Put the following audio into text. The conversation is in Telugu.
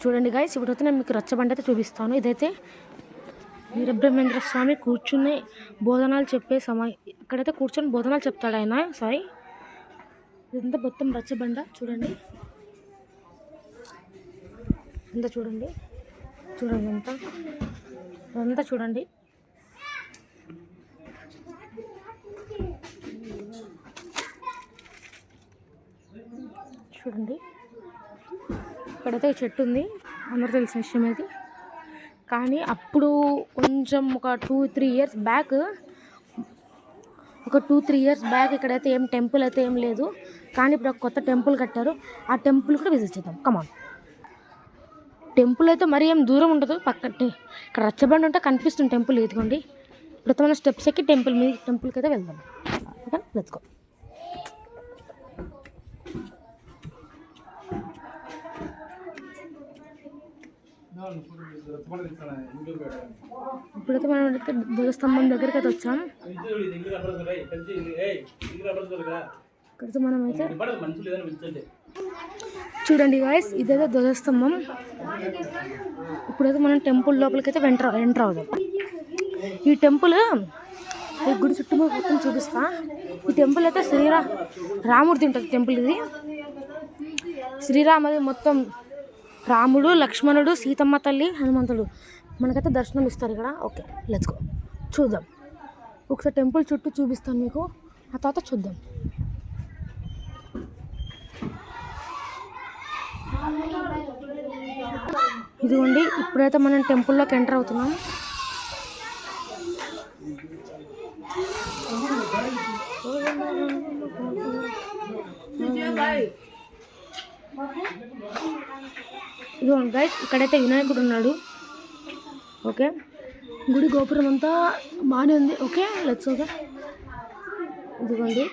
చూడండి గాయస్, ఇప్పుడైతే నేను మీకు రచ్చబండ అయితే చూపిస్తాను. ఇదైతే వీరబ్రహ్మేంద్ర స్వామి కూర్చుని బోధనాలు చెప్పే సమయం. ఇక్కడైతే కూర్చొని బోధనాలు చెప్తాడు ఆయన. సారీ, ఇదంతా మొత్తం రచ్చబండ. చూడండి అంతా, చూడండి చూడండి అంతా చూడండి. చూడండి ఇక్కడైతే చెట్టు ఉంది, అందరూ తెలిసిన విషయం ఇది. కానీ అప్పుడు కొంచెం ఒక 2-3 ఇయర్స్ బ్యాక్, ఇక్కడైతే ఏం టెంపుల్ అయితే ఏం లేదు. కానీ ఇప్పుడు ఒక కొత్త టెంపుల్ కట్టారు. ఆ టెంపుల్ కూడా విజిట్ చేద్దాం. కమాన్. టెంపుల్ అయితే మరీ ఏం దూరం ఉండదు, పక్కనే. ఇక్కడ రచ్చబండి ఉంటే కనిపిస్తుంది టెంపుల్. ఇదిగోండి, ఇప్పుడు మన స్టెప్స్ ఎక్కి టెంపుల్కి అయితే వెళ్దాం. Okay, let's go. ఇప్పుడైతే మనం ధ్వజస్తంభం దగ్గరికి అయితే వచ్చాం. ఇక్కడైతే మనమైతే చూడండి గాయస్, ఇదైతే ధ్వజస్తంభం. ఇప్పుడైతే మనం టెంపుల్ లోపలికి అయితే ఎంటర్ అవుదాం. ఈ టెంపుల్, ఈ గుడి చుట్టూ మొత్తం చూపిస్తా. ఈ టెంపుల్ అయితే రామూర్తి ఉంటుంది టెంపుల్ ఇది. శ్రీరామది మొత్తం, రాముడు, లక్ష్మణుడు, సీతమ్మ తల్లి, హనుమంతుడు మనకైతే దర్శనం ఇస్తారు ఇక్కడ. ఓకే, లెట్స్ గో, చూద్దాం. ఒకసారి టెంపుల్ చుట్టూ చూపిస్తాను మీకు, ఆ తర్వాత చూద్దాం. ఇదిగోండి, ఇప్పుడైతే మనం టెంపుల్లోకి ఎంటర్ అవుతున్నాం. ఇదిగోండి గైస్, ఇక్కడైతే వినాయకుడు ఉన్నాడు. ఓకే, గుడి గోపురం అంతా బాగానే ఉంది. Okay, let's. ఓకే, ఇదిగోండి.